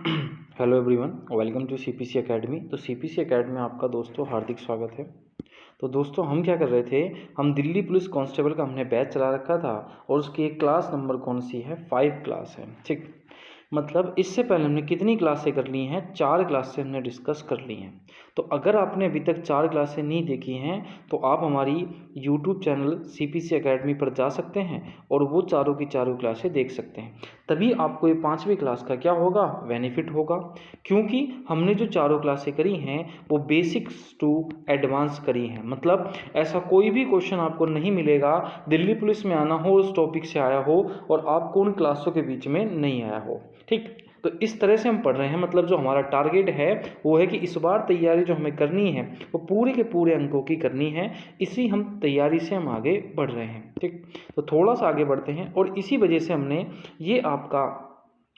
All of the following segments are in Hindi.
Hello everyone, welcome to CPC academy. तो सीपीसी एकेडमी में आपका दोस्तों हार्दिक स्वागत है। तो दोस्तों हम क्या कर रहे थे, हम दिल्ली पुलिस कांस्टेबल का हमने बैच चला रखा था और उसकी एक क्लास नंबर कौन सी है, 5 क्लास है। ठीक, मतलब इससे पहले हमने कितनी क्लासें कर ली हैं, 4 क्लासें हमने डिस्कस कर ली हैं। तो अगर आपने अभी तक 4 क्लासें नहीं देखी हैं तो आप हमारी यूट्यूब चैनल सीपीसी एकेडमी पर जा सकते हैं और वो चारों की चारों क्लासें देख सकते हैं। तभी आपको ये 5वीं क्लास का क्या होगा, बेनिफिट होगा। क्योंकि हमने जो चारों क्लासें करी हैं वो बेसिक्स टू एडवांस करी हैं। मतलब ऐसा कोई भी क्वेश्चन आपको नहीं मिलेगा दिल्ली पुलिस में आना हो, उस टॉपिक से आया हो और आपको उन क्लासों के बीच में नहीं आया हो। ठीक, तो इस तरह से हम पढ़ रहे हैं। मतलब जो हमारा टारगेट है वो है कि इस बार तैयारी जो हमें करनी है वो पूरे के पूरे अंकों की करनी है। इसी हम तैयारी से हम आगे बढ़ रहे हैं। ठीक, तो थोड़ा सा आगे बढ़ते हैं और इसी वजह से हमने ये आपका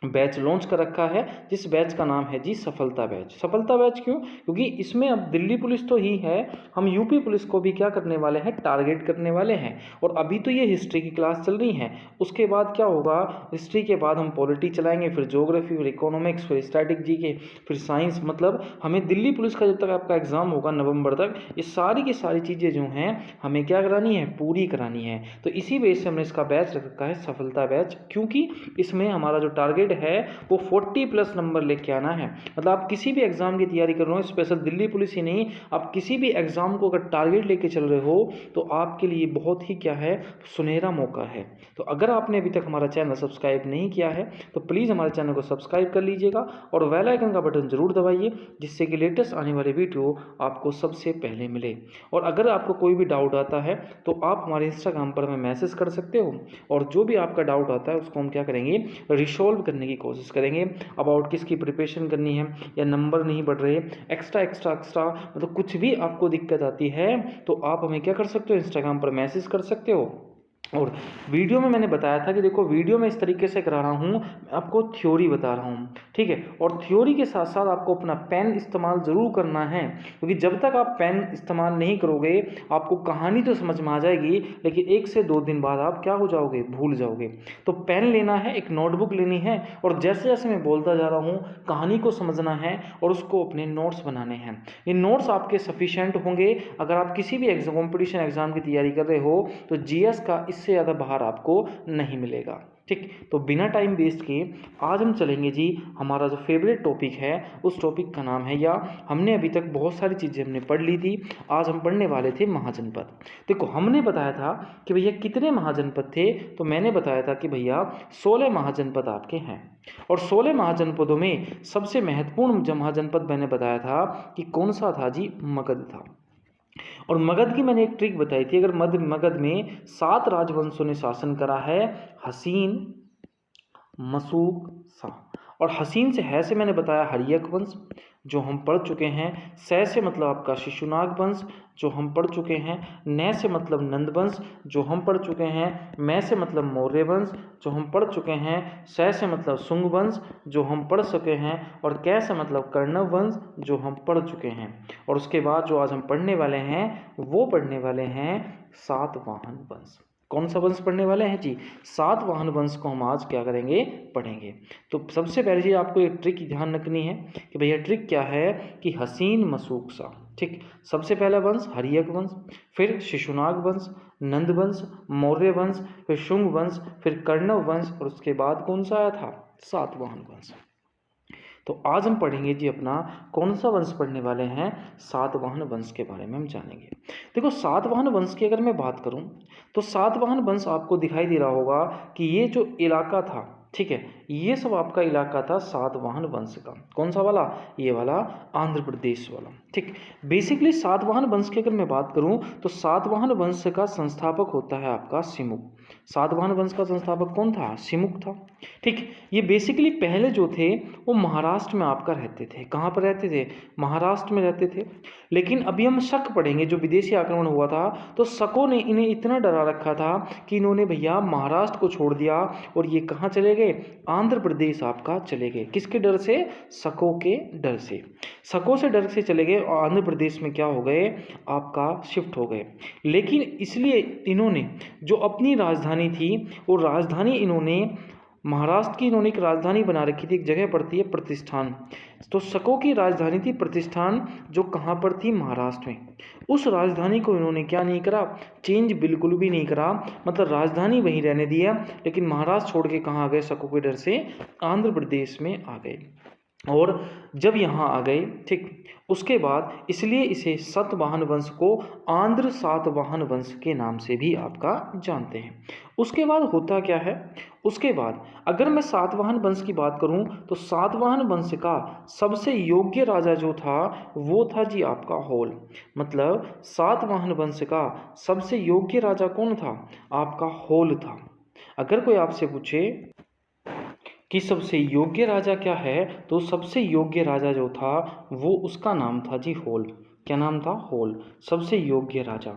बैच लॉन्च कर रखा है, जिस बैच का नाम है जी सफलता बैच। सफलता बैच क्यों? क्योंकि इसमें अब दिल्ली पुलिस तो ही है, हम यूपी पुलिस को भी क्या करने वाले हैं, टारगेट करने वाले हैं। और अभी तो ये हिस्ट्री की क्लास चल रही है, उसके बाद क्या होगा, हिस्ट्री के बाद हम पॉलिटी चलाएंगे, फिर ज्योग्राफी, फिर इकोनॉमिक्स, फिर स्टैटिक जीके, फिर साइंस। मतलब हमें दिल्ली पुलिस का जब तक आपका एग्जाम होगा नवंबर तक, ये सारी की सारी चीज़ें जो हैं हमें क्या करानी है, पूरी करानी है। तो इसी वजह से हमने इसका बैच रख रखा है सफलता बैच, क्योंकि इसमें हमारा जो टारगेट है वो 40+ नंबर लेके आना है। मतलब आप किसी भी एग्जाम की तैयारी कर रहे हो, स्पेशल दिल्ली पुलिस ही नहीं, आप किसी भी एग्जाम को अगर टारगेट लेके चल रहे हो तो आपके लिए बहुत ही क्या है, सुनहरा मौका है। तो अगर आपने अभी तक हमारा चैनल सब्सक्राइब नहीं किया है तो प्लीज़ हमारे चैनल को सब्सक्राइब कर लीजिएगा और बेल आइकन का बटन जरूर दबाइए, जिससे कि लेटेस्ट आने वाले वीडियो आपको सबसे पहले मिले। और अगर आपको कोई भी डाउट आता है तो आप हमारे इंस्टाग्राम पर हमें मैसेज कर सकते हो और जो भी आपका डाउट आता है उसको हम क्या करेंगे, रिसॉल्व करने की कोशिश करेंगे। अबाउट किसकी प्रिपरेशन करनी है, या नंबर नहीं बढ़ रहे, एक्स्ट्रा मतलब कुछ भी आपको दिक्कत आती है तो आप हमें क्या कर सकते हो, इंस्टाग्राम पर मैसेज कर सकते हो। और वीडियो में मैंने बताया था कि देखो वीडियो में इस तरीके से करा रहा हूँ, मैं आपको थ्योरी बता रहा हूँ, ठीक है। और थ्योरी के साथ साथ आपको अपना पेन इस्तेमाल ज़रूर करना है, क्योंकि जब तक आप पेन इस्तेमाल नहीं करोगे आपको कहानी तो समझ में आ जाएगी, लेकिन 1 से 2 दिन बाद आप क्या हो जाओगे, भूल जाओगे। तो पेन लेना है, एक नोटबुक लेनी है और जैसे जैसे मैं बोलता जा रहा हूँ कहानी को समझना है और उसको अपने नोट्स बनाने हैं। ये नोट्स आपके सफिशेंट होंगे अगर आप किसी भी एग्जाम, कॉम्पिटिशन एग्जाम की तैयारी कर रहे हो तो जीएस का इससे ज़्यादा बाहर आपको नहीं मिलेगा। ठीक, तो बिना टाइम वेस्ट किए आज हम चलेंगे जी, हमारा जो फेवरेट टॉपिक है उस टॉपिक का नाम है, या हमने अभी तक बहुत सारी चीज़ें हमने पढ़ ली थी, आज हम पढ़ने वाले थे महाजनपद। देखो हमने बताया था कि भैया कितने महाजनपद थे, तो मैंने बताया था कि भैया 16 महाजनपद आपके हैं। और 16 महाजनपदों में सबसे महत्वपूर्ण जो महाजनपद मैंने बताया था कि कौन सा था जी, मगध था। और मगध की मैंने एक ट्रिक बताई थी, अगर मगध में 7 राजवंशों ने शासन करा है, हसीन, मशूक, शाह। और हसीन से है से मैंने बताया हर्यक वंश जो हम पढ़ चुके हैं, सै से मतलब आपका शिशुनाग वंश जो हम पढ़ चुके हैं, नै से मतलब नंद वंश जो हम पढ़ चुके हैं, मै से मतलब मौर्य वंश जो हम पढ़ चुके हैं, सै से मतलब शुंग वंश जो हम पढ़ चुके हैं, और कै से मतलब कर्णव वंश जो हम पढ़ चुके हैं। और उसके बाद जो आज हम पढ़ने वाले हैं वो पढ़ने वाले हैं सातवाहन वंश। कौन सा वंश पढ़ने वाले हैं जी, सातवाहन वंश को हम आज क्या करेंगे, पढ़ेंगे। तो सबसे पहले जी आपको एक ट्रिक ध्यान रखनी है कि भैया ट्रिक क्या है कि हसीन, मशूक, शाह। ठीक, सबसे पहला वंश हर्यक वंश, फिर शिशुनाग वंश, नंद वंश, मौर्य वंश, फिर शुंग वंश, फिर कर्णव वंश, और उसके बाद कौन सा आया था, सातवाहन वंश। तो आज हम पढ़ेंगे जी अपना कौन सा वंश पढ़ने वाले हैं, सातवाहन वंश के बारे में हम जानेंगे। देखो सातवाहन वंश की अगर मैं बात करूं तो सातवाहन वंश आपको दिखाई दे रहा होगा कि ये जो इलाका था, ठीक है, ये सब आपका इलाका था सातवाहन वंश का। कौन सा वाला, ये वाला आंध्र प्रदेश वाला। ठीक, बेसिकली सातवाहन वंश की अगर मैं बात करूं तो सातवाहन वंश का संस्थापक होता है आपका सिमुक। सातवाहन वंश का संस्थापक कौन था, सिमुक था। ठीक, ये बेसिकली पहले जो थे वो महाराष्ट्र में आपका रहते थे। कहाँ पर रहते थे, महाराष्ट्र में रहते थे। लेकिन अभी हम शक पढ़ेंगे, जो विदेशी आक्रमण हुआ था तो शकों ने इन्हें इतना डरा रखा था कि इन्होंने भैया महाराष्ट्र को छोड़ दिया और ये कहाँ चले गए, आंध्र प्रदेश आपका चले गए। किसके डर से, शकों के डर से। शकों से डर से चले गए और आंध्र प्रदेश में क्या हो गए, आपका शिफ्ट हो गए। लेकिन इसलिए इन्होंने जो अपनी राजधानी थी वो राजधानी इन्होंने महाराष्ट्र की इन्होंने एक राजधानी बना रखी थी, एक जगह पड़ती है प्रतिष्ठान। तो शकों की राजधानी थी प्रतिष्ठान, जो कहाँ पर थी, महाराष्ट्र में। उस राजधानी को इन्होंने क्या नहीं करा, चेंज बिल्कुल भी नहीं करा, मतलब राजधानी वहीं रहने दिया, लेकिन महाराष्ट्र छोड़ के कहाँ आ गए, शकों के डर से आंध्र प्रदेश में आ गए। और जब यहाँ आ गए, ठीक, उसके बाद इसलिए इसे सातवाहन वंश को आंध्र सातवाहन वंश के नाम से भी आपका जानते हैं। उसके बाद होता क्या है, उसके बाद अगर मैं सातवाहन वंश की बात करूं तो सातवाहन वंश का सबसे योग्य राजा जो था वो था जी आपका होल। मतलब सातवाहन वंश का सबसे योग्य राजा कौन था, आपका होल था। अगर कोई आपसे पूछे कि सबसे योग्य राजा क्या है, तो सबसे योग्य राजा जो था वो उसका नाम था जी होल। क्या नाम था, होल, सबसे योग्य राजा।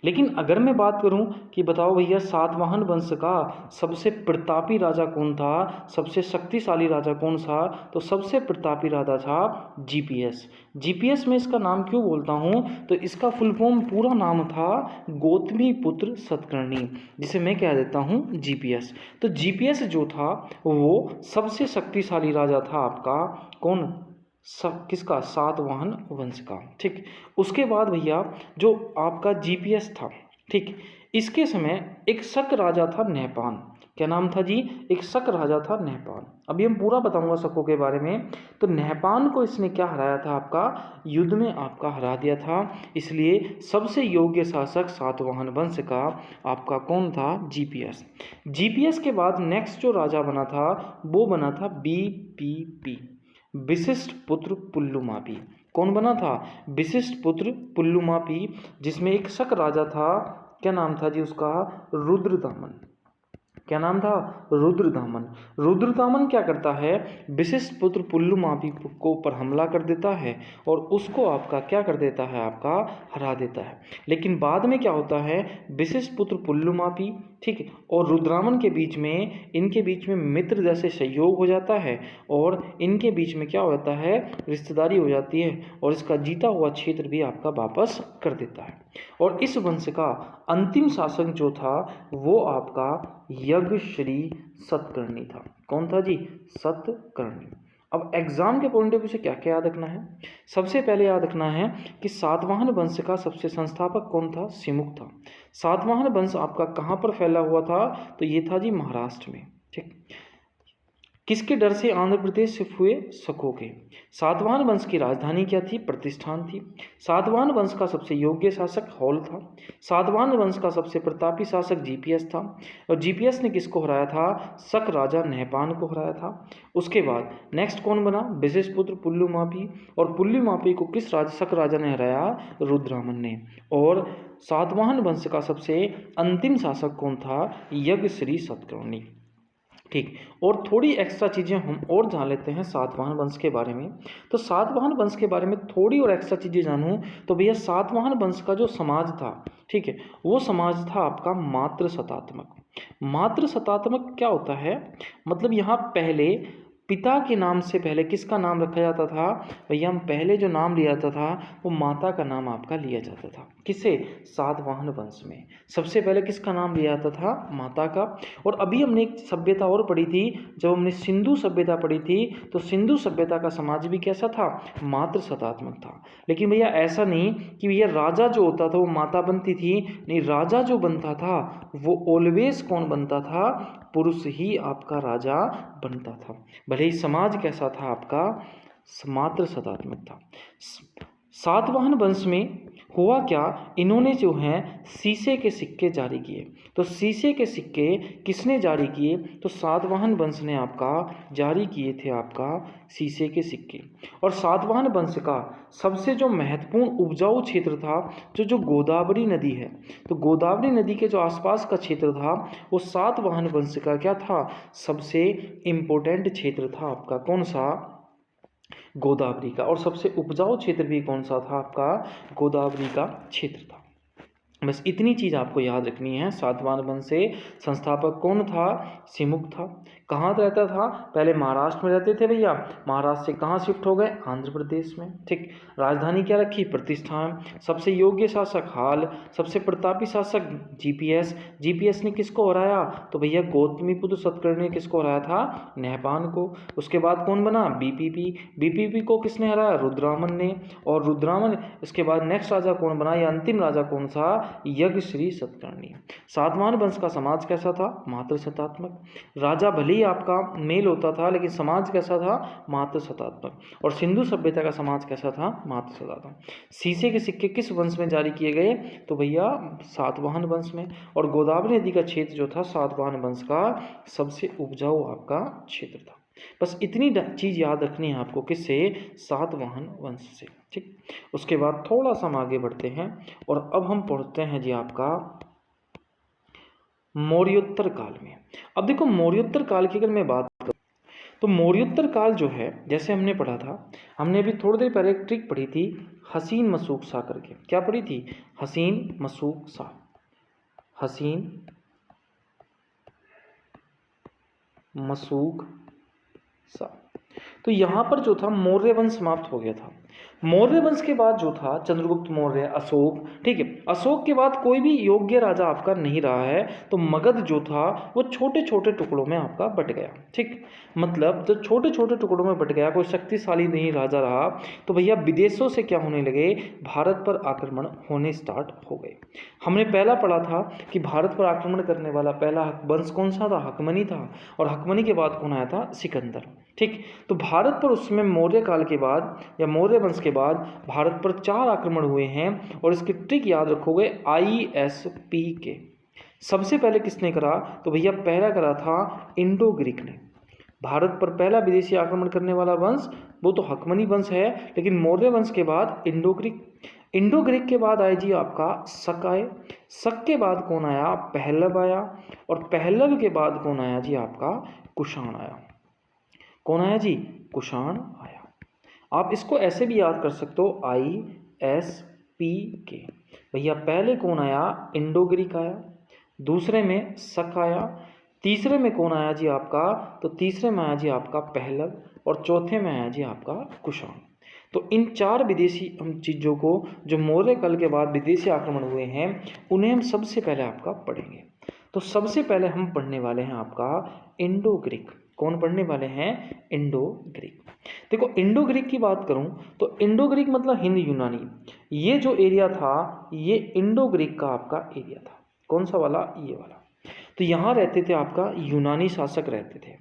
लेकिन अगर मैं बात करूं कि बताओ भैया सातवाहन वंश का सबसे प्रतापी राजा कौन था, सबसे शक्तिशाली राजा कौन सा, तो सबसे प्रतापी राजा था जीपीएस। जीपीएस में इसका नाम क्यों बोलता हूं, तो इसका फुल फॉर्म पूरा नाम था गौतमी पुत्र सतकर्णी, जिसे मैं कह देता हूं जीपीएस। तो जीपीएस जो था वो सबसे शक्तिशाली राजा था आपका, कौन, किसका, सातवाहन वंश का। ठीक, उसके बाद भैया जो आपका जीपीएस था, ठीक, इसके समय एक शक राजा था नहपान। क्या नाम था जी, एक शक राजा था नहपान। अभी हम पूरा बताऊंगा शकों के बारे में। तो नहपान को इसने क्या हराया था, आपका युद्ध में आपका हरा दिया था, इसलिए सबसे योग्य शासक सातवाहन वंश का आपका कौन था, जीपीएस। जीपीएस के बाद नेक्स्ट जो राजा बना था वो बना था बीपीपी, विशिष्ट पुत्र पुल्लुमापी। कौन बना था, विशिष्ट पुत्र पुल्लुमापी, जिसमें एक शक राजा था, क्या नाम था जी उसका, रुद्रदामन। क्या नाम था, रुद्रदामन। रुद्रदामन क्या करता है, विशिष्ट पुत्र पुल्लुमापी को पर हमला कर देता है और उसको आपका क्या कर देता है, आपका हरा देता है। लेकिन बाद में क्या होता है, विशिष्ट पुत्र पुल्लुमापी, ठीक, और रुद्रदामन के बीच में, इनके बीच में मित्र जैसे सहयोग हो जाता है और इनके बीच में क्या होता है, रिश्तेदारी हो जाती है और इसका जीता हुआ क्षेत्र भी आपका वापस कर देता है। और इस वंश का अंतिम शासक जो था वो आपका यज्ञश्री सतकर्णी था। कौन था जी, सतकर्णी। अब एग्जाम के पॉइंट ऑफ व्यू से क्या क्या याद रखना है, सबसे पहले याद रखना है कि सातवाहन वंश का सबसे संस्थापक कौन था, सिमुक था। सातवाहन वंश आपका कहाँ पर फैला हुआ था, तो ये था जी महाराष्ट्र में। ठीक, किसके डर से आंध्र प्रदेश शिफ्ट हुए, शकों के। सातवाहन वंश की राजधानी क्या थी, प्रतिष्ठान थी। सातवाहन वंश का सबसे योग्य शासक होल था। सातवाहन वंश का सबसे प्रतापी शासक जीपीएस था और जीपीएस ने किसको हराया था, शक राजा नहपान को हराया था। उसके बाद नेक्स्ट कौन बना, विशिष्ट पुत्र पुल्लुमापी, और पुल्लुमापी को किस शक राजा ने हराया, रुद्रदामन ने। और सातवाहन वंश का सबसे अंतिम शासक कौन था, यज्ञश्री सतकर्णी। ठीक, और थोड़ी एक्स्ट्रा चीज़ें हम और जान लेते हैं सातवाहन वंश के बारे में। तो सातवाहन वंश के बारे में थोड़ी और एक्स्ट्रा चीज़ें जानूं तो भैया सातवाहन वंश का जो समाज था, ठीक है, वो समाज था आपका मातृ शतात्मक। मातृ शतात्मक क्या होता है, मतलब यहाँ पहले पिता के नाम से पहले किसका नाम रखा जाता था, भैया हम पहले जो नाम लिया जाता था वो माता का नाम आपका लिया जाता था। किसे, सातवाहन वंश में सबसे पहले किसका नाम लिया जाता था, माता का। और अभी हमने एक सभ्यता और पढ़ी थी, जब हमने सिंधु सभ्यता पढ़ी थी तो सिंधु सभ्यता का समाज भी कैसा था, मातृ शतात्मक था। लेकिन भैया ऐसा नहीं कि भैया राजा जो होता था वो माता बनती थी, नहीं, राजा जो बनता था वो ऑलवेज कौन बनता था, पुरुष ही आपका राजा बनता था, भले ही समाज कैसा था आपका, मातृ शतात्मक था। सातवाहन वंश में हुआ क्या, इन्होंने जो है शीशे के सिक्के जारी किए। तो शीशे के सिक्के किसने जारी किए, तो सातवाहन वंश ने आपका जारी किए थे आपका शीशे के सिक्के। और सातवाहन वंश का सबसे जो महत्वपूर्ण उपजाऊ क्षेत्र था, जो गोदावरी नदी है, तो गोदावरी नदी के जो आसपास का क्षेत्र था वो सातवाहन वंश का क्या था, सबसे इम्पोर्टेंट क्षेत्र था आपका, कौन सा, गोदावरी का। और सबसे उपजाऊ क्षेत्र भी कौन सा था आपका, गोदावरी का क्षेत्र था। बस इतनी चीज़ आपको याद रखनी है। सातवाहन वंश से संस्थापक कौन था? सिमुक था। कहाँ रहता था? पहले महाराष्ट्र में रहते थे भैया, महाराष्ट्र से कहाँ शिफ्ट हो गए? आंध्र प्रदेश में। ठीक। राजधानी क्या रखी? प्रतिष्ठान। सबसे योग्य शासक हाल। सबसे प्रतापी शासक जीपीएस। जीपीएस ने किसको हराया? तो भैया गौतमीपुत्र सतकर्णी ने किसको हराया था? नहपान को। उसके बाद कौन बना? बीपीपी। बीपीपी को किसने हराया? रुद्रामन ने। और रुद्रामन, इसके बाद नेक्स्ट राजा कौन बना? या अंतिम राजा कौन सा? यज्ञ श्री सतकर्णी। सातवाहन वंश का समाज कैसा था? मातृशतात्मक। राजा भले ही आपका मेल होता था, लेकिन समाज कैसा था? मातृशतात्मक। और सिंधु सभ्यता का समाज कैसा था? मातृशतात्मक। शीशे के सिक्के किस वंश में जारी किए गए? तो भैया सातवाहन वंश में। और गोदावरी नदी का क्षेत्र जो था सातवाहन वंश का सबसे उपजाऊ आपका क्षेत्र था। बस इतनी चीज़ याद रखनी है आपको, किससे? सातवाहन वंश से। ठीक। उसके बाद थोड़ा सा हम आगे बढ़ते हैं और अब हम पढ़ते हैं जी आपका मौर्योत्तर काल में। अब देखो मौर्योत्तर काल की अगर मैं बात करूं तो मौर्योत्तर काल जो है, जैसे हमने पढ़ा था, हमने अभी थोड़ी देर पहले एक ट्रिक पढ़ी थी, हसीन मसूक सा करके। क्या पढ़ी थी? हसीन मसूक सा। हसीन मसूक सा। तो यहाँ पर जो था मौर्य वंश समाप्त हो गया था। मौर्य वंश के बाद जो था चंद्रगुप्त मौर्य, अशोक। ठीक है। अशोक के बाद कोई भी योग्य राजा आपका नहीं रहा है, तो मगध जो था वो छोटे छोटे टुकड़ों में आपका बट गया। ठीक। मतलब जब छोटे छोटे टुकड़ों में बट गया, कोई शक्तिशाली नहीं राजा रहा, तो भैया विदेशों से क्या होने लगे? भारत पर आक्रमण होने स्टार्ट हो गए। हमने पहला पढ़ा था कि भारत पर आक्रमण करने वाला पहला वंश कौन सा था? हकमनी था। और हकमनी के बाद कौन आया था? सिकंदर। ठीक। तो भारत पर उसमें मौर्य काल के बाद या मौर्य वंश के बाद भारत पर 4 आक्रमण हुए हैं। और इसकी ट्रिक याद रखोगे, ISP के। सबसे पहले किसने करा? तो भैया पहला करा था इंडो ग्रीक ने। भारत पर पहला विदेशी आक्रमण करने वाला वंश वो तो हकमनी वंश है, लेकिन मौर्य वंश के बाद इंडो ग्रीक। इंडो ग्रीक के बाद आए जी आपका शक आए। शक के बाद कौन आया? पहलव आया। और पहलव के बाद कौन आया जी आपका? कुषाण आया। कौन आया जी? कुषाण आया। आप इसको ऐसे भी याद कर सकते हो, ISP के। भैया पहले कौन आया? इंडो ग्रीक आया। दूसरे में शक आया। तीसरे में कौन आया जी आपका? तो तीसरे में आया जी आपका पहलव। और चौथे में आया जी आपका कुषाण। तो इन 4 विदेशी हम चीज़ों को जो मौर्य काल के बाद विदेशी आक्रमण हुए हैं, उन्हें हम सबसे पहले आपका पढ़ेंगे। तो सबसे पहले हम पढ़ने वाले हैं आपका इंडो ग्रीक। कौन पढ़ने वाले हैं? Indo Greek. देखो इंडो ग्रीक की बात करूं तो इंडो ग्रीक मतलब हिंद यूनानी। ये जो एरिया था ये इंडो ग्रीक का आपका एरिया था। कौन सा वाला? ये वाला। तो यहाँ रहते थे आपका यूनानी शासक रहते थे।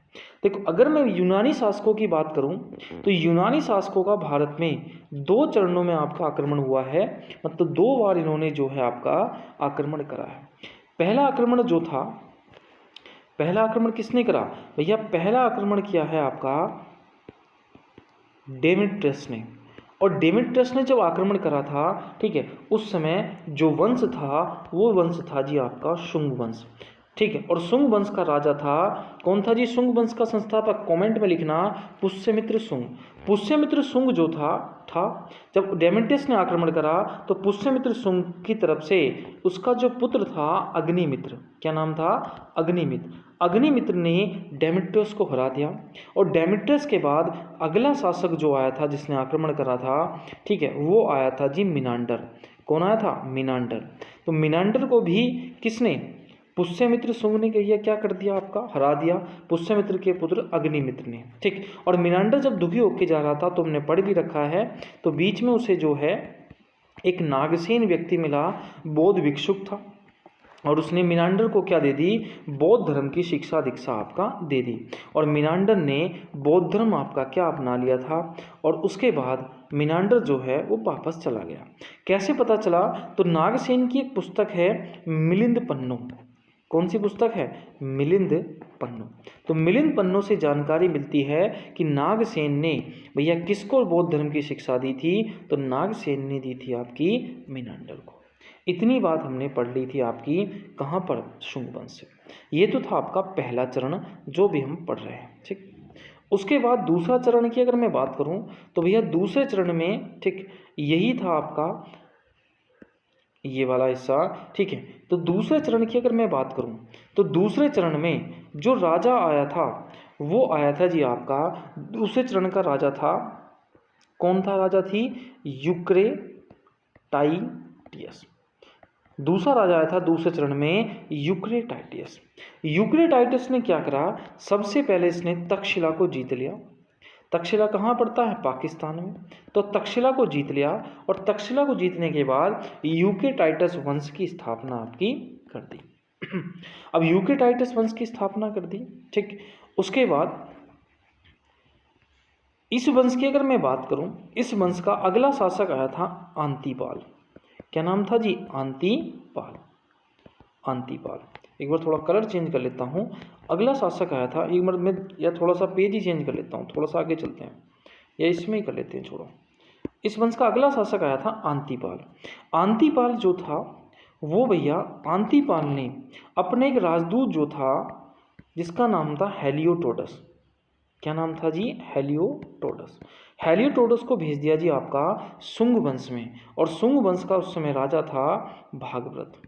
देखो अगर मैं यूनानी शासकों की बात करूं तो यूनानी शासकों का भारत में 2 चरणों में आपका आक्रमण हुआ है। मतलब 2 बार इन्होंने जो है आपका आक्रमण करा है। पहला आक्रमण जो था, पहला आक्रमण किसने करा? भैया पहला आक्रमण किया है आपका डेमेट्रियस ने। और डेमेट्रियस ने जब आक्रमण करा था, ठीक है, उस समय जो वंश था वो वंश था जी आपका शुंग वंश। ठीक है। और शुंग वंश का राजा था, कौन था जी शुंग वंश का संस्थापक? कमेंट में लिखना, पुष्यमित्र शुंग। पुष्यमित्र शुंग जो था जब डेमेट्रियस ने आक्रमण करा तो पुष्यमित्र शुंग की तरफ से उसका जो पुत्र था अग्निमित्र। क्या नाम था? अग्निमित्र। अग्निमित्र ने डेमेट्रियस को हरा दिया। और डेमेट्रियस के बाद अगला शासक जो आया था जिसने आक्रमण करा था, ठीक है, वो आया था जी मिनांडर। कौन आया था? मिनांडर। तो मिनांडर को भी किसने? पुष्यमित्र शुंग ने क्या कर दिया? आपका हरा दिया। पुष्यमित्र के पुत्र अग्निमित्र ने। ठीक। और मिनांडर जब दुखी होकर जा रहा था, तो हमने पढ़ भी रखा है, तो बीच में उसे जो है एक नागसेन व्यक्ति मिला, बौद्ध भिक्षुक था। और उसने मिनांडर को क्या दे दी? बौद्ध धर्म की शिक्षा दीक्षा आपका दे दी। और मिनांडर ने बौद्ध धर्म आपका क्या अपना लिया था। और उसके बाद मिनांडर जो है वो वापस चला गया। कैसे पता चला? तो नागसेन की एक पुस्तक है मिलिंद पन्नो। कौन सी पुस्तक है? मिलिंद पन्नो। तो मिलिंद पन्नो से जानकारी मिलती है कि नागसेन ने भैया किसको बौद्ध धर्म की शिक्षा दी थी? तो नागसेन ने दी थी आपकी मिनांडर को। इतनी बात हमने पढ़ ली थी आपकी, कहाँ पर? शुंग वंश से। ये तो था आपका पहला चरण जो भी हम पढ़ रहे हैं। ठीक। उसके बाद दूसरा चरण की अगर मैं बात करूं तो भैया दूसरे चरण में, ठीक, यही था आपका ये वाला हिस्सा, ठीक है। तो दूसरे चरण की अगर मैं बात करूं तो दूसरे चरण में जो राजा आया था वो आया था जी आपका, दूसरे चरण का राजा था, कौन था राजा थी, यूक्रेटाइटियस। दूसरा राजा आया था दूसरे चरण में यूक्रेटाइटियस। यूक्रेटाइटिस ने क्या करा, सबसे पहले इसने तक्षशिला को जीत लिया। तक्षशिला कहाँ पड़ता है, पाकिस्तान में। तो तक्षशिला को जीत लिया और तक्षशिला को जीतने के बाद यूक्रेटाइटस वंश की स्थापना आपकी कर दी। अब यूक्रेटाइटस वंश की स्थापना कर दी, ठीक। उसके बाद इस वंश की अगर मैं बात करूं, इस वंश का अगला शासक आया था आंतीपाल। क्या नाम था जी, आंतीपाल। आंतीपाल, एक बार थोड़ा कलर चेंज कर लेता हूँ। अगला शासक आया था, एक बार मैं या थोड़ा सा पेज ही चेंज कर लेता हूँ, थोड़ा सा आगे चलते हैं या इसमें ही कर लेते हैं, छोड़ो। इस वंश का अगला शासक आया था आंतीपाल। आंतीपाल जो था वो भैया, आंतीपाल ने अपने एक राजदूत जो था जिसका नाम था हेलियोटोडस। क्या नाम था जी, हेलियोटोडस। हेलियोटोडस को भेज दिया जी आपका शुंग वंश में, और शुंग वंश का उस समय राजा था भागव्रत,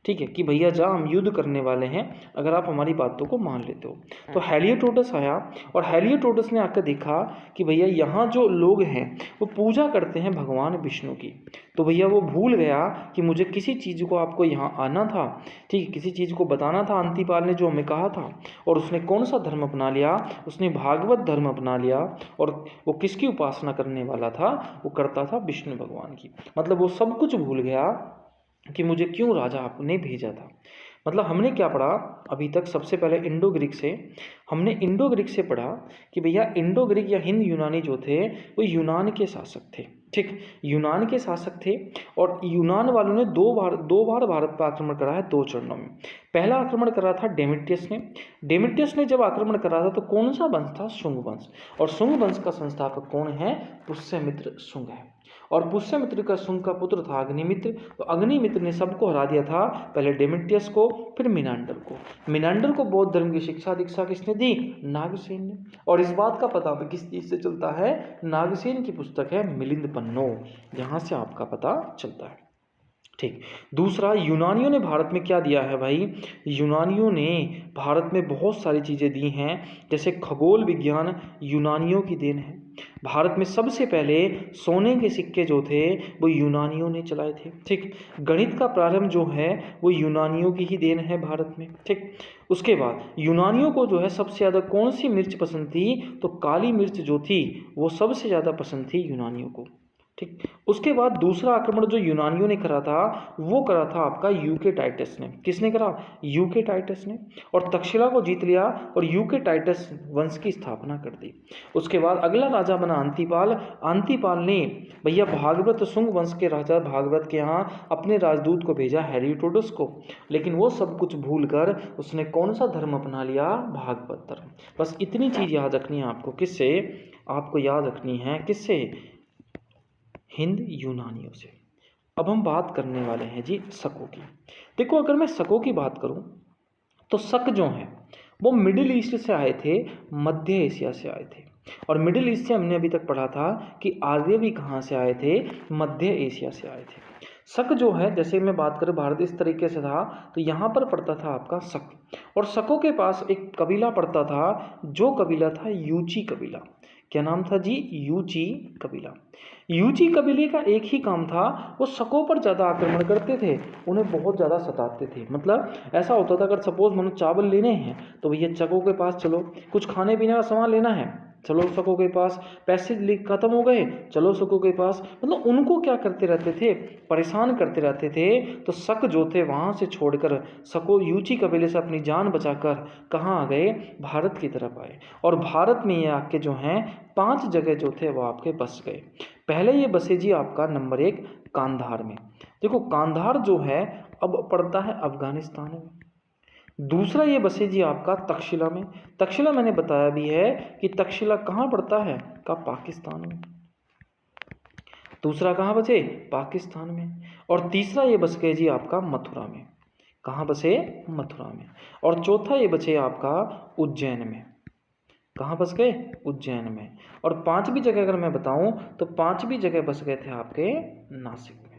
ठीक है, कि भैया जा हम युद्ध करने वाले हैं अगर आप हमारी बातों को मान लेते हो। तो हेलियोटोडस आया और हेलियोटोडस ने आकर देखा कि भैया यहाँ जो लोग हैं वो पूजा करते हैं भगवान विष्णु की। तो भैया वो भूल गया कि मुझे किसी चीज़ को आपको यहाँ आना था, ठीक है, किसी चीज़ को बताना था अंतिपाल ने जो हमें कहा था। और उसने कौन सा धर्म अपना लिया, उसने भागवत धर्म अपना लिया। और वो किसकी उपासना करने वाला था, वो करता था विष्णु भगवान की। मतलब वो सब कुछ भूल गया कि मुझे क्यों राजा आपने भेजा था। मतलब हमने क्या पढ़ा अभी तक, सबसे पहले इंडो ग्रीक से, हमने इंडो ग्रीक से पढ़ा कि भैया इंडो ग्रीक या हिंद यूनानी जो थे वो यूनान के शासक थे, ठीक, यूनान के शासक थे। और यूनान वालों ने दो बार भारत पर आक्रमण करा है, 2 चरणों में। पहला आक्रमण करा था डेमेट्रियस ने। डेमेट्रियस ने जब आक्रमण करा था तो कौन सा वंश था, शुंग वंश। और शुंग वंश का संस्थापक कौन है, पुष्यमित्र शुंग है। और पुष्यमित्र का शुंग का पुत्र था अग्निमित्र। तो अग्निमित्र ने सबको हरा दिया था, पहले डेमेट्रियस को, फिर मिनांडर को। मिनांडर को बौद्ध धर्म की शिक्षा दीक्षा किसने दी, नागसेन ने। और इस बात का पता किस चीज से चलता है, नागसेन की पुस्तक है मिलिंद पन्नो, यहाँ से आपका पता चलता है, ठीक। दूसरा, यूनानियों ने भारत में क्या दिया है भाई, यूनानियों ने भारत में बहुत सारी चीज़ें दी हैं। जैसे खगोल विज्ञान यूनानियों की देन है। भारत में सबसे पहले सोने के सिक्के जो थे वो यूनानियों ने चलाए थे, ठीक। गणित का प्रारंभ जो है वो यूनानियों की ही देन है भारत में, ठीक। उसके बाद यूनानियों को जो है सबसे ज़्यादा कौन सी मिर्च पसंद थी, तो काली मिर्च जो थी वो सबसे ज़्यादा पसंद थी यूनानियों को, ठीक। उसके बाद दूसरा आक्रमण जो यूनानियों ने करा था वो करा था आपका यूक्रेटाइटस ने। किसने करा, यूक्रेटाइटस ने। और तक्षशिला को जीत लिया और यूक्रेटाइटस वंश की स्थापना कर दी। उसके बाद अगला राजा बना अंतिपाल। अंतिपाल ने भैया भागवत शुंग वंश के राजा भागवत के यहाँ अपने राजदूत को भेजा हेलियोटोडस को, लेकिन वो सब कुछ भूल कर उसने कौन सा धर्म अपना लिया, भागवत धर्म। बस इतनी चीज याद रखनी है आपको, किससे, आपको याद रखनी है किससे, हिंद यूनानियों से। अब हम बात करने वाले हैं जी शकों की। देखो अगर मैं शकों की बात करूं तो शक जो है वो मिडिल ईस्ट से आए थे, मध्य एशिया से आए थे। और मिडिल ईस्ट से हमने अभी तक पढ़ा था कि आर्य भी कहाँ से आए थे, मध्य एशिया से आए थे। शक जो है, जैसे मैं बात करूं भारत इस तरीके से था, तो यहाँ पर पड़ता था आपका शक। और शकों के पास एक कबीला पड़ता था, जो कबीला था यूची कबीला। क्या नाम था जी, यूची कबीला। यूची कबीले का एक ही काम था, वो शकों पर ज़्यादा आक्रमण करते थे, उन्हें बहुत ज़्यादा सताते थे। मतलब ऐसा होता था, अगर सपोज मानो चावल लेने हैं तो भैया शकों के पास चलो, कुछ खाने पीने का सामान लेना है चलो शकों के पास, पैसे खत्म हो गए चलो शकों के पास। मतलब उनको क्या करते रहते थे, परेशान करते रहते थे। तो शक जो थे वहाँ से छोड़कर शकों यूची कबीले से अपनी जान बचाकर कहाँ आ गए, भारत की तरफ आए। और भारत में ये आके जो हैं 5 जगह जो थे वो आपके बस गए। पहले ये बसे जी आपका नंबर 1 कांधार में। देखो कांधार जो है अब पड़ता है अफगानिस्तान में। दूसरा ये बसे जी आपका तक्षशिला में। तक्षशिला मैंने बताया भी है कि तक्षशिला कहाँ पड़ता है, का पाकिस्तान में। दूसरा कहाँ बचे, पाकिस्तान में। और तीसरा ये बस गए जी आपका मथुरा में। कहाँ बसे, मथुरा में। और चौथा ये बचे आपका उज्जैन में। कहाँ बस गए, उज्जैन में। और 5वीं जगह अगर मैं बताऊं तो 5वीं जगह बस गए थे आपके नासिक में।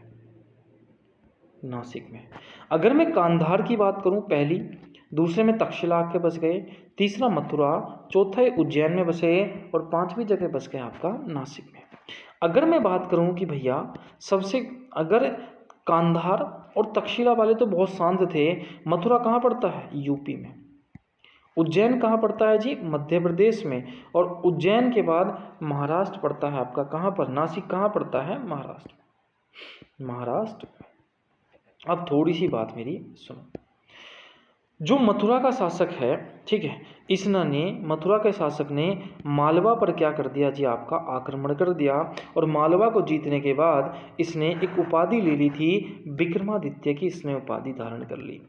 नासिक में। अगर मैं कांधार की बात करूं पहली, दूसरे में तक्षशिला आके बस गए, तीसरा मथुरा, चौथा ये उज्जैन में बसे और पांचवी जगह बस गया आपका नासिक में। अगर मैं बात करूं कि भैया सबसे, अगर कांधार और तक्षशिला वाले तो बहुत शांत थे, मथुरा कहाँ पड़ता है? यूपी में। उज्जैन कहाँ पड़ता है जी? मध्य प्रदेश में। और उज्जैन के बाद महाराष्ट्र पड़ता है आपका, कहाँ पर? नासिक कहाँ पड़ता है? महाराष्ट्र। महाराष्ट्र। अब थोड़ी सी बात मेरी सुनो। जो मथुरा का शासक है, ठीक है, मथुरा के शासक ने मालवा पर क्या कर दिया जी? आपका आक्रमण कर दिया। और मालवा को जीतने के बाद इसने एक उपाधि ले ली थी, विक्रमादित्य की इसने उपाधि धारण कर ली।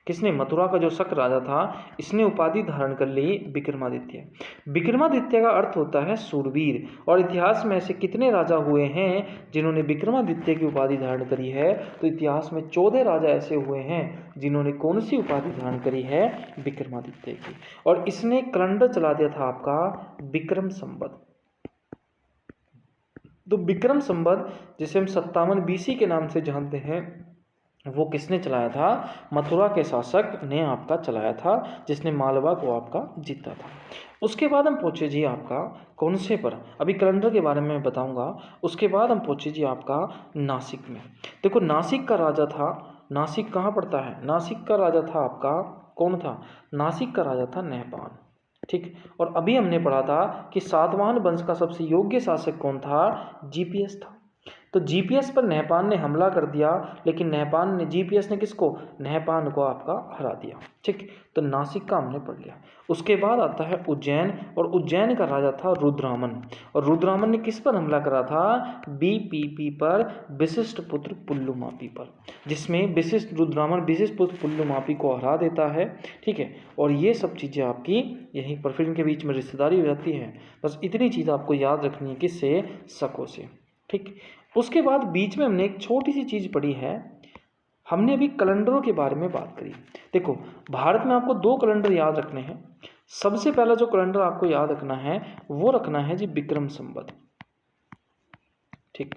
किसने? मथुरा का जो शक राजा था, इसने उपाधि धारण कर ली विक्रमादित्य। विक्रमादित्य का अर्थ होता है सूरवीर। और इतिहास में ऐसे कितने राजा हुए हैं जिन्होंने विक्रमादित्य की उपाधि धारण करी है? तो इतिहास में 14 राजा ऐसे हुए हैं जिन्होंने कौन सी उपाधि धारण करी है? विक्रमादित्य की। और इसने कैलेंडर चला दिया था आपका विक्रम संवत। तो विक्रम संवत जिसे हम 57 BC के नाम से जानते हैं, वो किसने चलाया था? मथुरा के शासक ने आपका चलाया था, जिसने मालवा को आपका जीता था। उसके बाद हम पहुंचे जी आपका कौन से पर? अभी कैलेंडर के बारे में बताऊंगा। उसके बाद हम पहुंचे जी आपका नासिक में। देखो नासिक का राजा था, नासिक कहाँ पड़ता है? नासिक का राजा था आपका, कौन था? नासिक का राजा था नहपान। ठीक। और अभी हमने पढ़ा था कि सातवाहन वंश का सबसे योग्य शासक कौन था? जीपीएस था। तो जीपीएस पर नहपान ने हमला कर दिया, लेकिन जीपीएस ने किसको? नहपान को आपका हरा दिया। ठीक। तो नासिक का हमने पढ़ लिया। उसके बाद आता है उज्जैन, और उज्जैन का राजा था रुद्रामन। और रुद्रामन ने किस पर हमला करा था? बीपीपी पर, विशिष्ट पुत्र पुल्लुमापी पर, जिसमें रुद्रामन विशिष्ट पुत्र पुल्लुमापी को हरा देता है। ठीक है। और ये सब चीज़ें आपकी यहीं पर, फिर इनके बीच में रिश्तेदारी हो जाती है। बस इतनी चीज़ आपको याद रखनी है, किससे? शकों से। ठीक। उसके बाद बीच में हमने एक छोटी सी चीज़ पढ़ी है, हमने अभी कैलेंडरों के बारे में बात करी। देखो भारत में आपको 2 कैलेंडर याद रखने हैं। सबसे पहला जो कैलेंडर आपको याद रखना है वो रखना है जी विक्रम संवत। ठीक।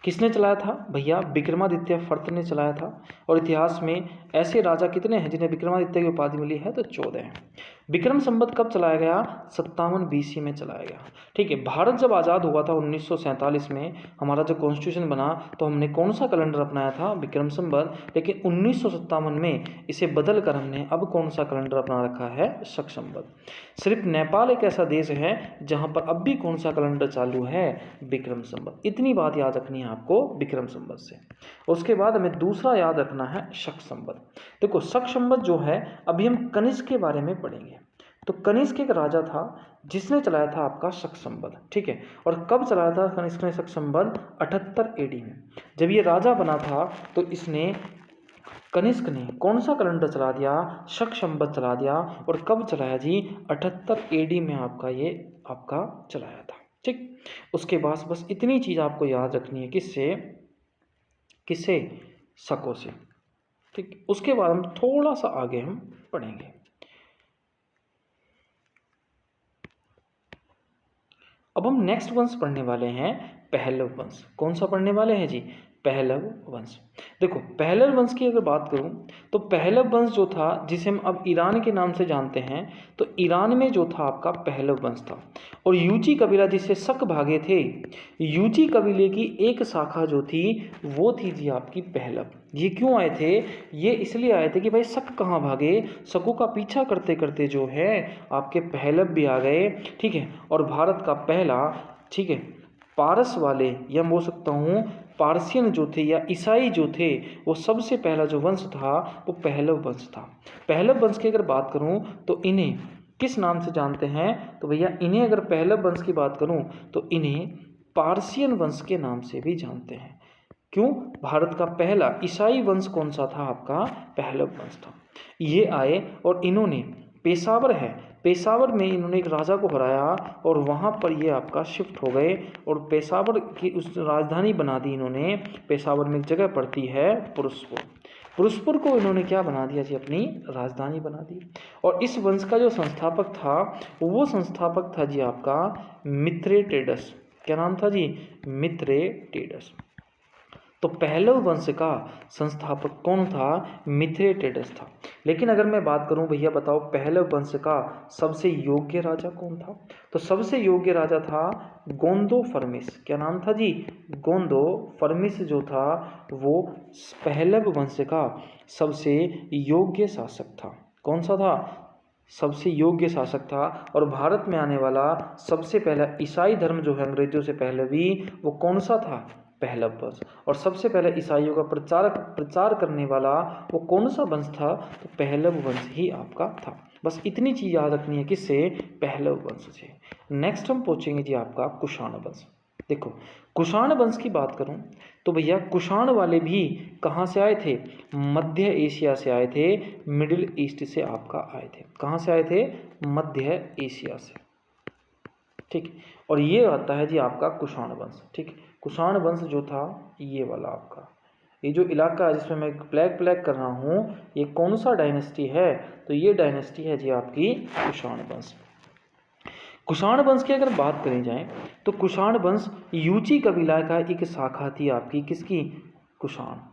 किसने चलाया था? भैया विक्रमादित्य फर्त ने चलाया था। और इतिहास में ऐसे राजा कितने हैं जिन्हें विक्रमादित्य की उपाधि मिली है? तो 14 हैं। विक्रम संवत कब चलाया गया? 57 BC में चलाया गया। ठीक है। भारत जब आज़ाद हुआ था 1947 में, हमारा जब कॉन्स्टिट्यूशन बना, तो हमने कौन सा कैलेंडर अपनाया था? विक्रम संवत। लेकिन 1957 में इसे बदल कर हमने अब कौन सा कैलेंडर अपना रखा है? शक संवत। सिर्फ नेपाल एक ऐसा देश है जहाँ पर अब भी कौन सा कैलेंडर चालू है? विक्रम संवत। इतनी बात याद रखनी है आपको विक्रम संवत से। उसके बाद हमें दूसरा याद रखना है शक संवत। देखो शक संवत जो है, अभी हम कनिष्क के बारे में पढ़ेंगे। तो कनिष्क एक राजा था जिसने चलाया था आपका शक संवत। ठीक है। और कब चलाया था कनिष्क ने शक संवत? 78 AD में। जब ये राजा बना था तो इसने, कनिष्क ने कौन सा कैलेंडर चला दिया? शक संवत चला दिया। और कब चलाया जी? 78 AD में आपका ये आपका चलाया था। ठीक। उसके बाद बस इतनी चीज़ आपको याद रखनी है, किससे? किससे? शकों से। ठीक। उसके बाद हम थोड़ा सा आगे हम पढ़ेंगे। अब हम नेक्स्ट वंश पढ़ने वाले हैं, पहलव वंश। कौन सा पढ़ने वाले हैं जी? पहलव वंश। देखो पहलव वंश की अगर बात करूं तो पहलव वंश जो था, जिसे हम अब ईरान के नाम से जानते हैं, तो ईरान में जो था आपका पहलव वंश था। और यूची कबीला जिससे शक भागे थे, यूची कबीले की एक शाखा जो थी वो थी जी आपकी पहलव। ये क्यों आए थे? ये इसलिए आए थे कि भाई शक कहाँ भागे, शकों का पीछा करते करते जो है आपके पहलव भी आ गए। ठीक है। और भारत का पहला, ठीक है, पारस वाले, या मैं बोल सकता हूँ पारसियन जो थे या ईसाई जो थे, वो सबसे पहला जो वंश था वो पहलव वंश था। पहलव वंश की अगर बात करूँ तो इन्हें किस नाम से जानते हैं? तो भैया इन्हें, अगर पहलव वंश की बात करूँ तो इन्हें पारसियन वंश के नाम से भी जानते हैं। क्यों? भारत का पहला ईसाई वंश कौन सा था? आपका पहलव वंश था। ये आए और इन्होंने पेशावर है, पेशावर में इन्होंने एक राजा को हराया और वहाँ पर ये आपका शिफ्ट हो गए और पेशावर की उस राजधानी बना दी इन्होंने। पेशावर में एक जगह पड़ती है पुरुषपुर, पुरुषपुर को इन्होंने क्या बना दिया जी? अपनी राजधानी बना दी। और इस वंश का जो संस्थापक था वो संस्थापक था जी आपका मित्रेटेडस। क्या नाम था जी? मित्रेटेडस। तो पहलव वंश का संस्थापक कौन था? मिथ्रेटेडस था। लेकिन अगर मैं बात करूं भैया बताओ पहलव वंश का सबसे योग्य राजा कौन था? तो सबसे योग्य राजा था गोंदो फर्मिस। क्या नाम था जी? गोंदो फर्मिस जो था वो पहलव वंश का सबसे योग्य शासक था। कौन सा था? सबसे योग्य शासक था। और भारत में आने वाला सबसे पहला ईसाई धर्म जो है अंग्रेजों से पहले भी, वो कौन सा था? पहलव वंश। और सबसे पहले ईसाइयों का प्रचार करने वाला वो कौन सा वंश था? तो पहलव वंश ही आपका था। बस इतनी चीज याद रखनी है, किससे? पहलव वंश से। नेक्स्ट हम पूछेंगे जी आपका कुषाण वंश। देखो कुषाण वंश की बात करूं तो भैया कुषाण वाले भी कहाँ से आए थे? मध्य एशिया से आए थे, मिडिल ईस्ट से आपका आए थे। कहाँ से आए थे? मध्य एशिया से। ठीक। और ये आता है जी आपका कुषाण वंश। ठीक। कुषाण वंश जो था ये वाला आपका, ये जो इलाका है जिसमें मैं ब्लैक ब्लैक कर रहा हूँ, ये कौन सा डायनेस्टी है? तो ये डायनेस्टी है जी आपकी कुषाण वंश। कुषाण वंश की अगर बात करी जाए तो कुषाण वंश यूची कबीला का एक शाखा थी आपकी। किसकी? कुषाण।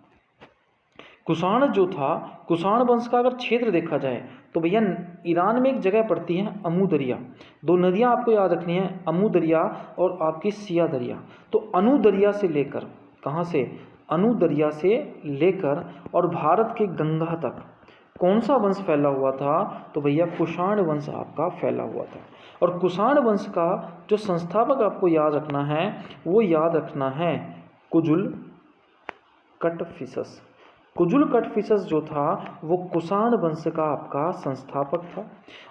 कुषाण जो था, कुषाण वंश का अगर क्षेत्र देखा जाए तो भैया ईरान में एक जगह पड़ती है अमू दरिया। दो नदियां आपको याद रखनी है, अमू दरिया और आपकी सिया दरिया। तो अनु दरिया से लेकर, कहाँ से? अनु दरिया से लेकर और भारत के गंगा तक कौन सा वंश फैला हुआ था? तो भैया कुषाण वंश आपका फैला हुआ था। और कुषाण वंश का जो संस्थापक आपको याद रखना है, वो याद रखना है कुजुल कटफिसस। कुजुल कटफिसस जो था वो कुषाण वंश का आपका संस्थापक था।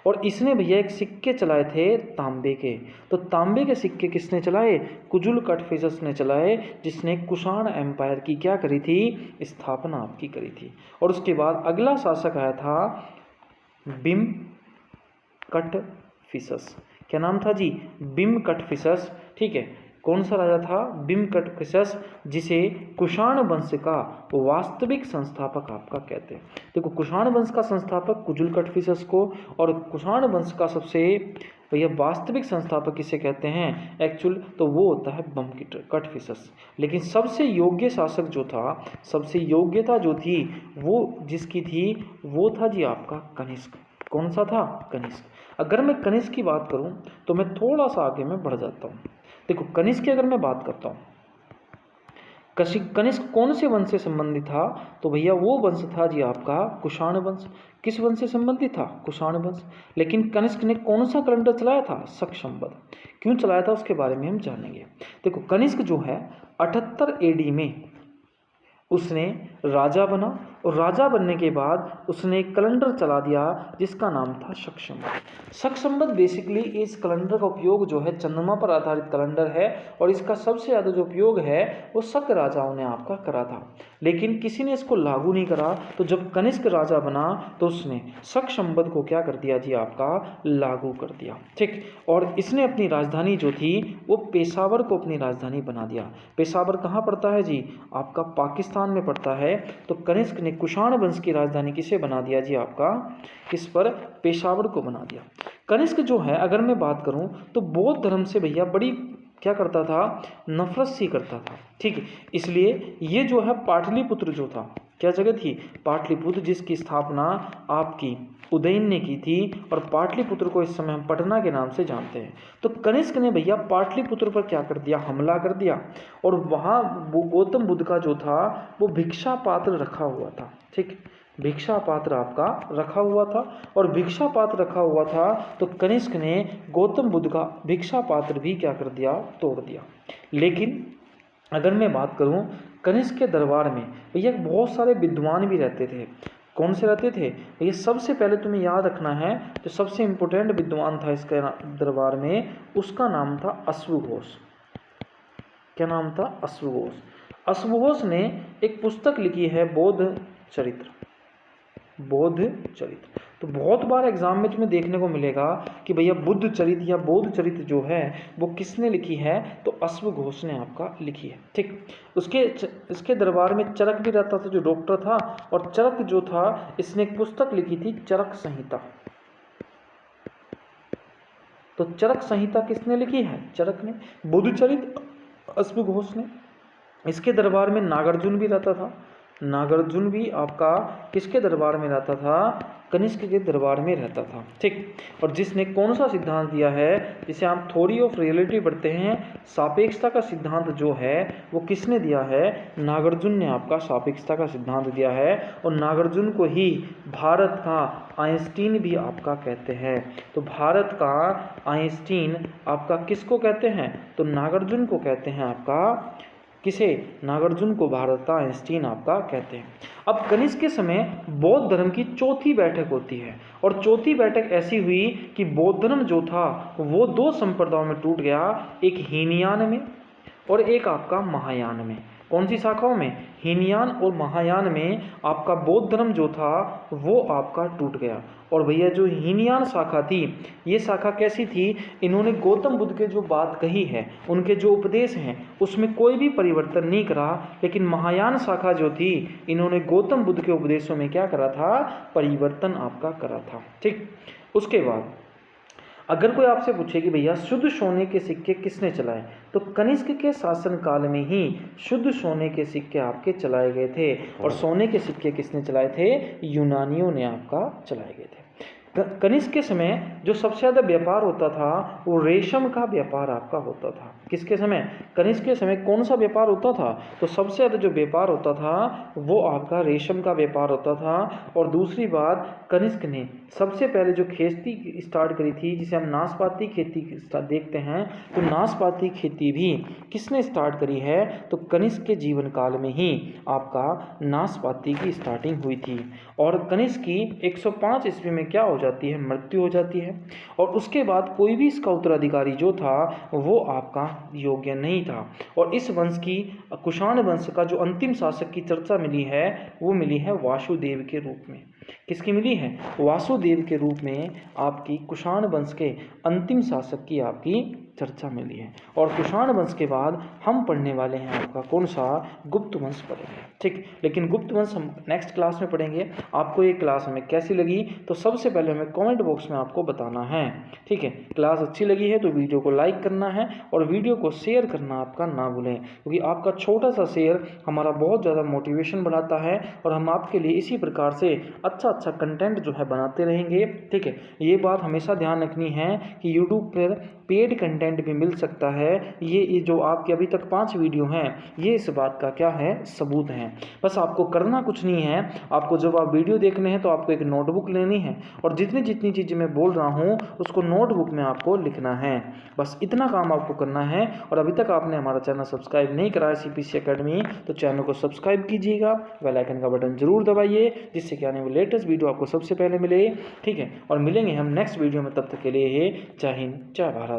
और इसने भैया एक सिक्के चलाए थे तांबे के। तो तांबे के सिक्के किसने चलाए? कुजुल कटफिसस ने चलाए, जिसने कुषाण एम्पायर की क्या करी थी? स्थापना आपकी करी थी। और उसके बाद अगला शासक आया था बिम कटफिसस। क्या नाम था जी? बिम कटफिसस। ठीक है। कौन सा राजा था? बिम कटफिसस, जिसे कुषाण वंश का वास्तविक संस्थापक आपका कहते हैं। देखो कुषाण वंश का संस्थापक कुजुल कटफिसस को, और कुषाण वंश का सबसे भैया वास्तविक संस्थापक किसे कहते हैं एक्चुअल? तो वो होता है बम कटफिसस। लेकिन सबसे योग्य शासक जो था, सबसे योग्यता जो थी वो जिसकी थी, वो था जी आपका कनिष्क। कौन सा था? कनिष्क। अगर मैं कनिष्क की बात करूं तो मैं थोड़ा सा आगे में बढ़ जाता हूं। देखो कनिष्क की अगर मैं बात करता हूं, कनिष्क कौन से वंश से संबंधित था? तो भैया वो वंश था जी आपका कुषाण वंश। किस वंश से संबंधित था? कुषाण वंश। लेकिन कनिष्क ने कौन सा कैलेंडर चलाया था? शक संवत। क्यों चलाया था उसके बारे में हम जानेंगे। देखो कनिष्क जो है 78 एडी में उसने राजा बना, और राजा बनने के बाद उसने एक कैलेंडर चला दिया जिसका नाम था शक संवत। शक संवत बेसिकली इस कैलेंडर का उपयोग जो है चंद्रमा पर आधारित कैलेंडर है, और इसका सबसे ज़्यादा जो उपयोग है वो शक राजाओं ने आपका करा था। लेकिन किसी ने इसको लागू नहीं करा। तो जब कनिष्क राजा बना तो उसने शक संवत को क्या कर दिया जी आपका? लागू कर दिया। ठीक। और इसने अपनी राजधानी जो थी वो पेशावर को अपनी राजधानी बना दिया। पेशावर कहाँ पड़ता है जी? आपका पाकिस्तान में पड़ता है। तो कनिष्क ने कुषाण वंश की राजधानी किसे बना दिया जी आपका? किस पर? पेशावर को बना दिया। कनिष्क जो है अगर मैं बात करूं तो बौद्ध धर्म से भैया बड़ी क्या करता था? नफरत सी करता था। ठीक है। इसलिए ये जो है पाटलिपुत्र जो था, क्या जगह थी? पाटलिपुत्र, जिसकी स्थापना आपकी उदयन ने की थी, और पाटलिपुत्र को इस समय हम पटना के नाम से जानते हैं। तो कनिष्क ने भैया पाटलिपुत्र पर क्या कर दिया? हमला कर दिया। और वहाँ गौतम बुद्ध का जो था वो भिक्षा पात्र रखा हुआ था। ठीक। भिक्षा पात्र आपका रखा हुआ था, और भिक्षा पात्र रखा हुआ था तो कनिष्क ने गौतम बुद्ध का भिक्षा पात्र भी क्या कर दिया? तोड़ दिया। लेकिन अगर मैं बात करूं कनिष्क के दरबार में भैया बहुत सारे विद्वान भी रहते थे। कौन से रहते थे? ये सबसे पहले तुम्हें याद रखना है, जो सबसे इंपॉर्टेंट विद्वान था इसके दरबार में, उसका नाम था अश्वघोष। क्या नाम था? अश्वघोष। अश्वघोष ने एक पुस्तक लिखी है बौद्ध चरित्र। बौद्ध चरित्र। तो बहुत बार एग्जाम में तुम्हें देखने को मिलेगा कि भैया बुद्ध चरित्र या बौद्ध चरित्र जो है वो किसने लिखी है? तो अश्वघोष ने आपका लिखी है। ठीक। इसके दरबार में चरक भी रहता था जो डॉक्टर था, और चरक जो था इसने एक पुस्तक लिखी थी चरक संहिता। तो चरक संहिता किसने लिखी है? चरक ने। बुद्ध चरित्र अश्वघोष ने। इसके दरबार में नागार्जुन भी रहता था। नागार्जुन भी आपका किसके दरबार में रहता था? कनिष्क के दरबार में रहता था। ठीक, और जिसने कौन सा सिद्धांत दिया है, जिसे हम थ्योरी ऑफ रिलेटिव पढ़ते हैं, सापेक्षता का सिद्धांत जो है वो किसने दिया है? नागार्जुन ने आपका सापेक्षता का सिद्धांत दिया है। और नागार्जुन को ही भारत का आइंस्टीन भी आपका कहते हैं। तो भारत का आइंस्टीन आपका किसको कहते हैं? तो नागार्जुन को कहते हैं। आपका किसे? नागार्जुन को भारत का आइंस्टीन आपका कहते हैं। अब कनिष्क के समय बौद्ध धर्म की चौथी बैठक होती है, और चौथी बैठक ऐसी हुई कि बौद्ध धर्म जो था वो दो संप्रदायों में टूट गया, एक हीनयान में और एक आपका महायान में। कौन सी शाखाओं में? हीनयान और महायान में आपका बौद्ध धर्म जो था वो आपका टूट गया। और भैया जो हीनयान शाखा थी, ये शाखा कैसी थी? इन्होंने गौतम बुद्ध के जो बात कही है, उनके जो उपदेश हैं, उसमें कोई भी परिवर्तन नहीं करा। लेकिन महायान शाखा जो थी, इन्होंने गौतम बुद्ध के उपदेशों में क्या करा था? परिवर्तन आपका करा था। ठीक, उसके बाद अगर कोई आपसे पूछे कि भैया शुद्ध सोने के सिक्के किसने चलाए, तो कनिष्क के शासन काल में ही शुद्ध सोने के सिक्के आपके चलाए गए थे। और सोने के सिक्के किसने चलाए थे? यूनानियों ने आपका चलाए गए थे। कनिष्क के समय जो सबसे ज़्यादा व्यापार होता था वो रेशम का व्यापार आपका होता था। किसके समय? कनिष्क के समय कौन सा व्यापार होता था? तो सबसे ज़्यादा जो व्यापार होता था वो आपका रेशम का व्यापार होता था। और दूसरी बात, कनिष्क ने सबसे पहले जो खेती स्टार्ट करी थी, जिसे हम नाशपाती खेती देखते हैं, तो नाशपाती खेती भी किसने स्टार्ट करी है? तो कनिष्क के जीवन काल में ही आपका नाशपाती की स्टार्टिंग हुई थी। और कनिष्क की 105 ईस्वी में क्या हो जाती है? मृत्यु हो जाती है। और उसके बाद कोई भी इसका उत्तराधिकारी जो था वो आपका योग्य नहीं था। और इस वंश की, कुषाण वंश का जो अंतिम शासक की चर्चा मिली है वो मिली है वासुदेव के रूप में। किसकी मिली है? वासुदेव के रूप में आपकी कुषाण वंश के अंतिम शासक की आपकी चर्चा मिली है। और कुषाण वंश के बाद हम पढ़ने वाले हैं आपका कौन सा? गुप्त वंश पढ़ेंगे। ठीक, लेकिन गुप्त वंश हम नेक्स्ट क्लास में पढ़ेंगे। आपको ये क्लास हमें कैसी लगी तो सबसे पहले हमें कमेंट बॉक्स में आपको बताना है। ठीक है, क्लास अच्छी लगी है तो वीडियो को लाइक करना है और वीडियो को शेयर करना आपका ना भूलें, क्योंकि आपका छोटा सा शेयर हमारा बहुत ज़्यादा मोटिवेशन बढ़ाता है और हम आपके लिए इसी प्रकार से अच्छा कंटेंट जो है बनाते रहेंगे। ठीक है, ये बात हमेशा ध्यान रखनी है कि यूट्यूब पर पेड कंटेंट भी मिल सकता है। ये जो आपके अभी तक 5 वीडियो हैं, ये इस बात का क्या है? सबूत है। बस आपको करना कुछ नहीं है। आपको जब आप वीडियो देखने हैं तो आपको एक नोटबुक लेनी है और जितनी जितनी चीज़ें मैं बोल रहा हूँ उसको नोटबुक में आपको लिखना है। बस इतना काम आपको करना है। और अभी तक आपने हमारा चैनल सब्सक्राइब नहीं करा है सीपीसी एकेडमी, तो चैनल को सब्सक्राइब कीजिएगा, बेल आइकन का बटन जरूर दबाइए, जिससे कि आने वाली लेटेस्ट वीडियो आपको सबसे पहले मिले। ठीक है, और मिलेंगे हम नेक्स्ट वीडियो में, तब तक के लिए जय हिंद, जय भारत।